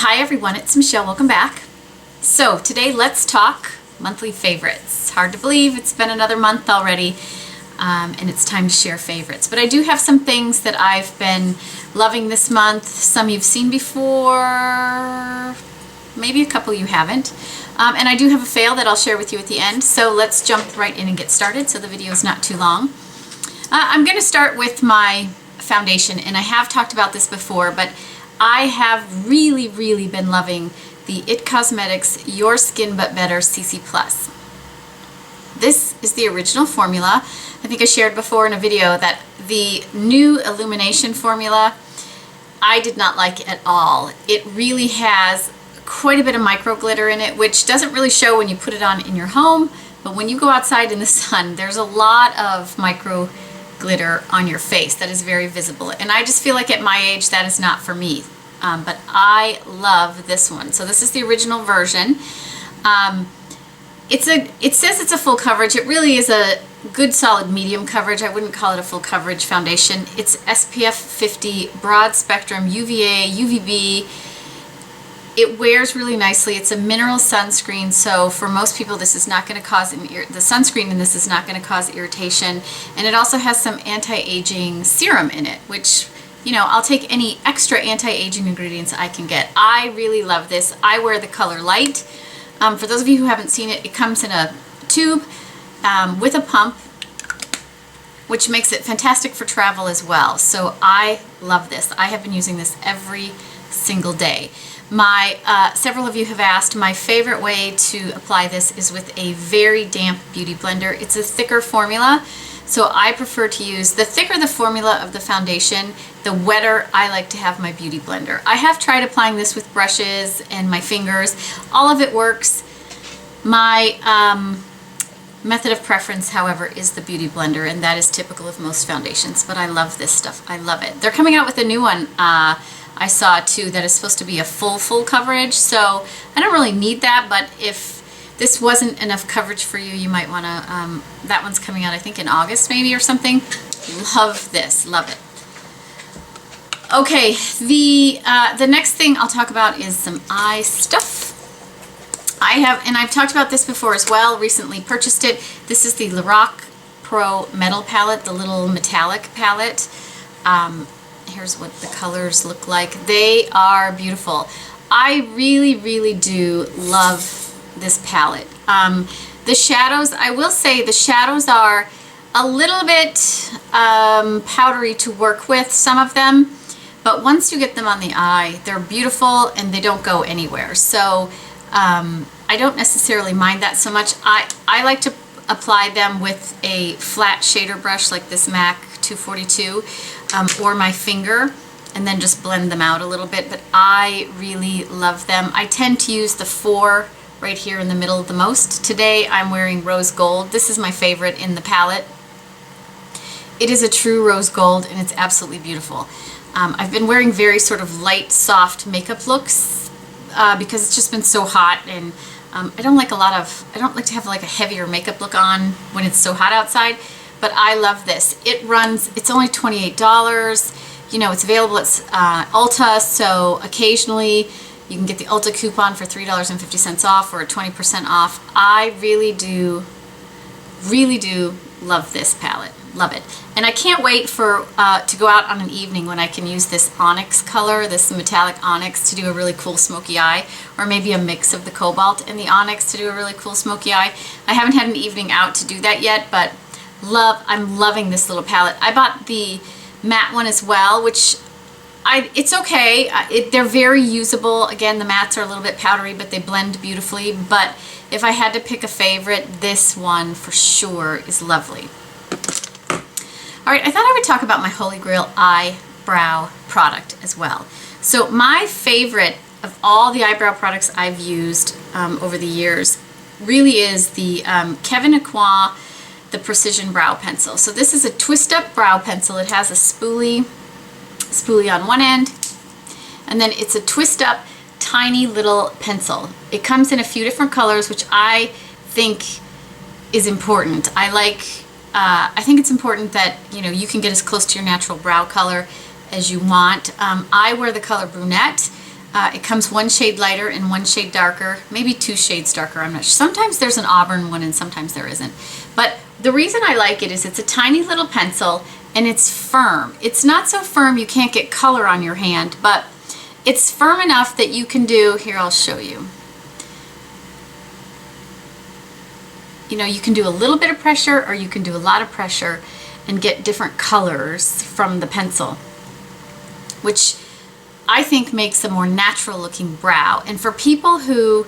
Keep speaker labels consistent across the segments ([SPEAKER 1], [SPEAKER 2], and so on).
[SPEAKER 1] Hi everyone, it's Michelle. Welcome back. So today let's talk monthly favorites. Hard to believe it's been another month already and it's time to share favorites. But I do have some things that I've been loving this month. Some you've seen before, maybe a couple you haven't. And I do have a fail that I'll share with you at the end. So let's jump right in and get started so the video is not too long. I'm going to start with my foundation, and I have talked about this before, but I have really been loving the IT Cosmetics Your Skin But Better CC+. This is the original formula. I think I shared before in a video that the new illumination formula I did not like at all. It really has quite a bit of micro glitter in it, which doesn't really show when you put it on in your home, but when you go outside in the sun, there's a lot of micro glitter on your face that is very visible, and I just feel like at my age that is not for me, but I love this one. So this is the original version. It says it's a full coverage. It really is a good solid medium coverage. I wouldn't call it a full coverage foundation. It's SPF 50, broad spectrum, UVA, UVB. It wears really nicely. It's a mineral sunscreen, so for most people this is not going to cause the sunscreen in this is not going to cause irritation. And it also has some anti-aging serum in it, which, you know, I'll take any extra anti-aging ingredients I can get. I really love this. I wear the color light. For those of you who haven't seen it, it comes in a tube with a pump, which makes it fantastic for travel as well. So I love this. I have been using this every single day. Several of you have asked, my favorite way to apply this is with a very damp beauty blender. It's a thicker formula, so I prefer to use, the thicker the formula of the foundation, the wetter I like to have my beauty blender. I have tried applying this with brushes and my fingers. All of it works. My method of preference, however, is the beauty blender, and that is typical of most foundations, but I love this stuff. I love it. They're coming out with a new one I saw too that is supposed to be a full coverage, so I don't really need that, but if this wasn't enough coverage for you, you might want to, that one's coming out I think in August maybe or something. Love this, love it. Okay, the next thing I'll talk about is some eye stuff. I have, and I've talked about this before as well, recently purchased it. This is the Lorac Pro Metal Palette, the little metallic palette. Here's what the colors look like. They are beautiful. I really do love this palette. The shadows, I will say the shadows are a little bit powdery to work with, some of them, but once you get them on the eye, they're beautiful and they don't go anywhere. So I don't necessarily mind that so much. I like to apply them with a flat shader brush like this MAC 242 or my finger, and then just blend them out a little bit, but I really love them. I tend to use the 4 right here in the middle the most. Today I'm wearing rose gold. This is my favorite in the palette. It is a true rose gold and it's absolutely beautiful. I've been wearing very sort of light, soft makeup looks because it's just been so hot, and I don't like to have like a heavier makeup look on when it's so hot outside, but I love this. It's only $28. You know, it's available at Ulta, so occasionally you can get the Ulta coupon for $3.50 off or 20% off. I really do love this palette. Love it. And I can't wait for to go out on an evening when I can use this onyx color, this metallic onyx, to do a really cool smoky eye, or maybe a mix of the cobalt and the onyx to do a really cool smoky eye. I haven't had an evening out to do that yet, but I'm loving this little palette. I bought the matte one as well, which it's okay. They're very usable. Again, the mattes are a little bit powdery, but they blend beautifully. But if I had to pick a favorite, this one for sure is lovely. All right, I thought I would talk about my Holy Grail eyebrow product as well. So my favorite of all the eyebrow products I've used over the years really is the Kevyn Aucoin, the Precision Brow Pencil. So this is a twist-up brow pencil. It has a spoolie on one end, and then it's a twist-up tiny little pencil. It comes in a few different colors, which I think is important. I think it's important that, you know, you can get as close to your natural brow color as you want. I wear the color brunette. It comes one shade lighter and one shade darker, maybe 2 shades darker, I'm not sure. Sometimes there's an auburn one and sometimes there isn't. But the reason I like it is it's a tiny little pencil and it's firm. It's not so firm you can't get color on your hand, but it's firm enough that you can do, here I'll show you. You know, you can do a little bit of pressure or you can do a lot of pressure and get different colors from the pencil, which I think makes a more natural looking brow. And for people who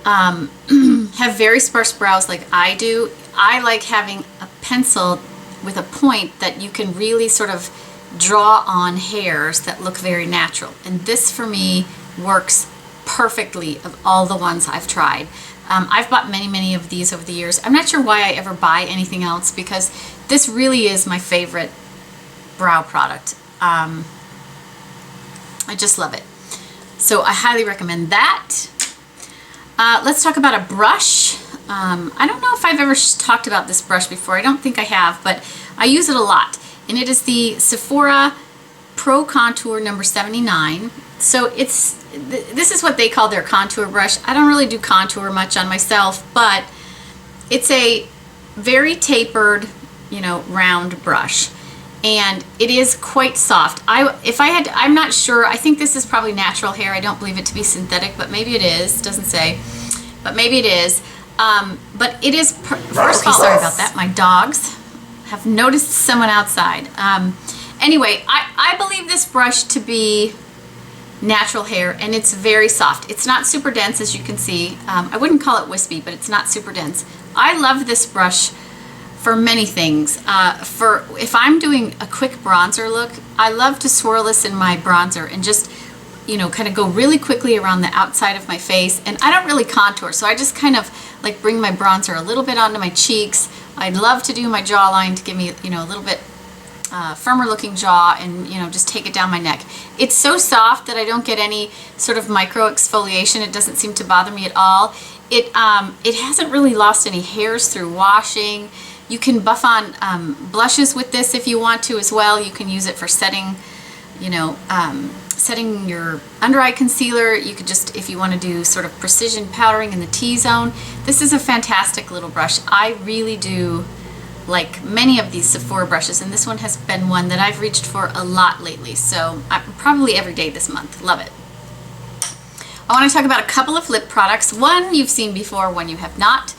[SPEAKER 1] have very sparse brows like I do, I like having a pencil with a point that you can really sort of draw on hairs that look very natural. And this for me works perfectly of all the ones I've tried. I've bought many of these over the years. I'm not sure why I ever buy anything else because this really is my favorite brow product. I just love it. So I highly recommend that. Let's talk about a brush. I don't know if I've ever talked about this brush before. I don't think I have, but I use it a lot. And it is the Sephora Pro Contour number 79. So this is what they call their contour brush. I don't really do contour much on myself, but it's a very tapered, you know, round brush. And it is quite soft. I'm not sure, I think this is probably natural hair. I don't believe it to be synthetic, but maybe it is. It doesn't say, but maybe it is. But it is, first of all, sorry about that. My dogs have noticed someone outside. Anyway, I believe this brush to be natural hair, and it's very soft. It's not super dense, as you can see. I wouldn't call it wispy, but it's not super dense. I love this brush for many things. For if I'm doing a quick bronzer look, I love to swirl this in my bronzer and just, you know, kind of go really quickly around the outside of my face. And I don't really contour, so I just kind of like bring my bronzer a little bit onto my cheeks. I'd love to do my jawline to give me, you know, a little bit firmer looking jaw, and, you know, just take it down my neck. It's so soft that I don't get any sort of micro exfoliation. It doesn't seem to bother me at all. It hasn't really lost any hairs through washing. You can buff on blushes with this if you want to as well. You can use it for setting, you know, setting your under eye concealer. You could just, if you want to do sort of precision powdering in the T-zone. This is a fantastic little brush. I really do like many of these Sephora brushes, and this one has been one that I've reached for a lot lately. So probably every day this month. Love it. I want to talk about a couple of lip products. One you've seen before, one you have not.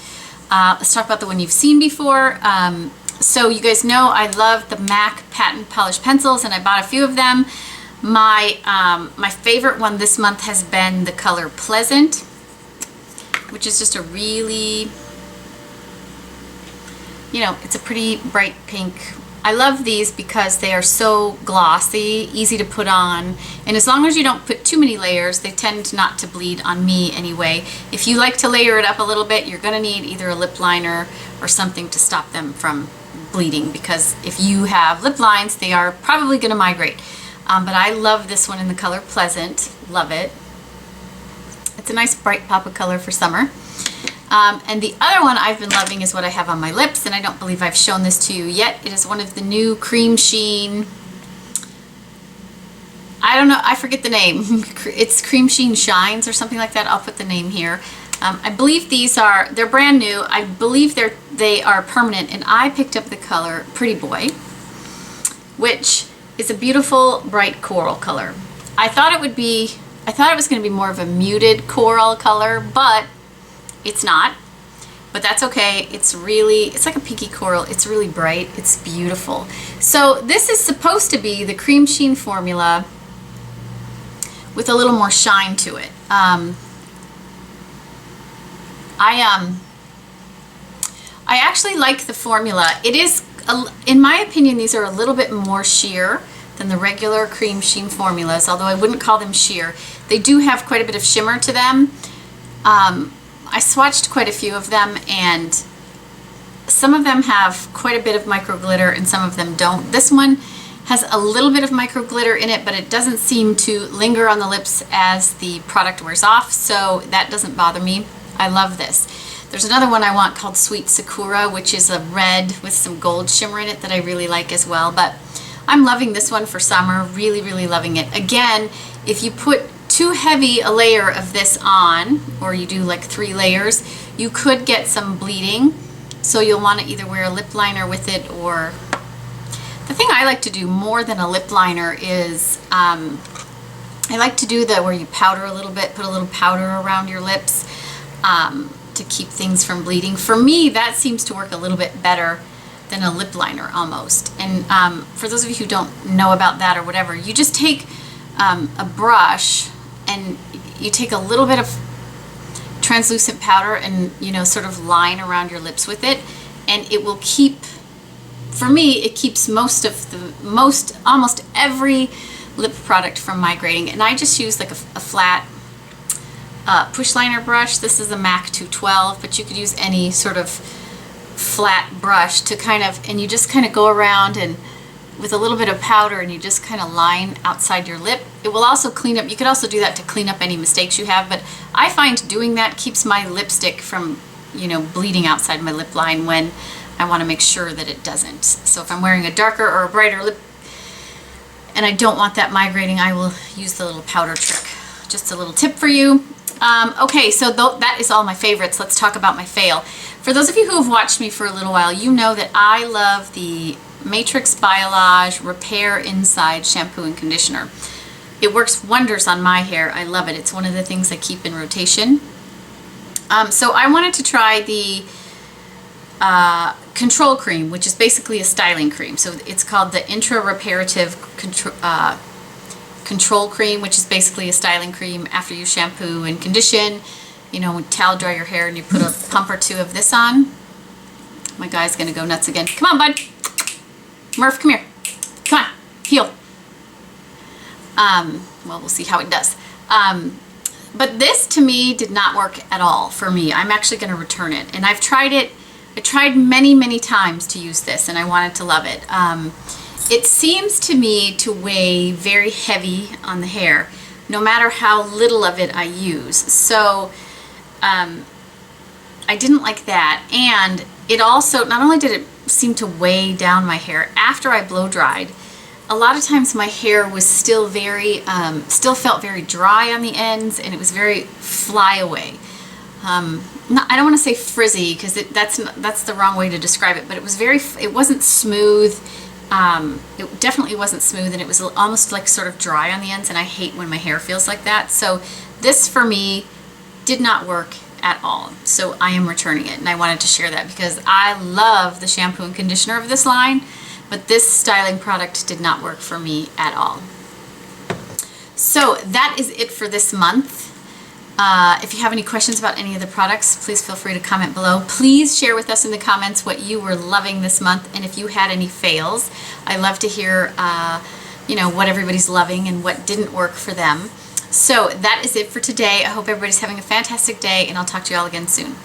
[SPEAKER 1] Let's talk about the one you've seen before. So you guys know I love the MAC Patent Polish Pencils, and I bought a few of them. My favorite one this month has been the color Pleasant, which is just a really, you know, it's a pretty bright pink. I love these because they are so glossy, easy to put on, and as long as you don't put too many layers, they tend not to bleed on me anyway. If you like to layer it up a little bit, you're going to need either a lip liner or something to stop them from bleeding, because if you have lip lines, they are probably going to migrate. But I love this one in the color Pleasant. Love it. It's a nice bright pop of color for summer. And the other one I've been loving is what I have on my lips, and I don't believe I've shown this to you yet. It is one of the new Cream Sheen, I don't know, I forget the name. It's Cream Sheen Shines or something like that. I'll put the name here. I believe they're brand new. I believe they are permanent, and I picked up the color Pretty Boy, which is a beautiful bright coral color. I thought it was going to be more of a muted coral color, but it's not. But that's okay. It's like a pinky coral. It's really bright. It's beautiful. So this is supposed to be the Cream Sheen formula with a little more shine to it. I actually like the formula. It is, in my opinion, these are a little bit more sheer than the regular Cream Sheen formulas, although I wouldn't call them sheer. They do have quite a bit of shimmer to them. I swatched quite a few of them, and some of them have quite a bit of micro glitter and some of them don't. This one has a little bit of micro glitter in it, but it doesn't seem to linger on the lips as the product wears off, so that doesn't bother me. I love this. There's another one I want called Sweet Sakura, which is a red with some gold shimmer in it that I really like as well, but I'm loving this one for summer. Really, really loving it. Again, if you put too heavy a layer of this on, or you do like 3 layers, you could get some bleeding. So you'll want to either wear a lip liner with it, or the thing I like to do more than a lip liner is I like to do the where you powder a little bit, put a little powder around your lips to keep things from bleeding. For me, that seems to work a little bit better than a lip liner almost. And for those of you who don't know about that or whatever, you just take a brush and you take a little bit of translucent powder and, you know, sort of line around your lips with it, and it will keep, for me, it keeps almost every lip product from migrating. And I just use like a flat push liner brush. This is a MAC 212, but you could use any sort of flat brush to kind of, and you just kind of go around and with a little bit of powder, and you just kind of line outside your lip. It will also clean up, you could also do that to clean up any mistakes you have, but I find doing that keeps my lipstick from, you know, bleeding outside my lip line when I want to make sure that it doesn't. So if I'm wearing a darker or a brighter lip and I don't want that migrating, I will use the little powder trick. Just a little tip for you. Okay, so that is all my favorites. Let's talk about my fail. For those of you who have watched me for a little while, you know that I love the Matrix Biolage Repair Inside shampoo and conditioner. It works wonders on my hair. I love it. It's one of the things I keep in rotation. So I wanted to try the control cream, which is basically a styling cream. So it's called the Intra Reparative Control Cream, which is basically a styling cream after you shampoo and condition. You know, towel dry your hair and you put a pump or 2 of this on. My guy's gonna go nuts again. Come on, bud. Murph, come here. Come on, heel. Well, we'll see how it does. But this, to me, did not work at all for me. I'm actually going to return it. And I've tried it. I tried many, many times to use this, and I wanted to love it. It seems to me to weigh very heavy on the hair, no matter how little of it I use. So I didn't like that. And it also, not only did it seem to weigh down my hair, after I blow dried, a lot of times my hair was still very, still felt very dry on the ends, and it was very flyaway. I don't want to say frizzy, because that's the wrong way to describe it, but it was it wasn't smooth. It definitely wasn't smooth, and it was almost like sort of dry on the ends, and I hate when my hair feels like that. So this, for me, did not work at all. So I am returning it, and I wanted to share that because I love the shampoo and conditioner of this line, but this styling product did not work for me at all. So that is it for this month. If you have any questions about any of the products, please feel free to comment below. Please share with us in the comments what you were loving this month, and if you had any fails. I love to hear you know, what everybody's loving and what didn't work for them. So that is it for today. I hope everybody's having a fantastic day, and I'll talk to you all again soon.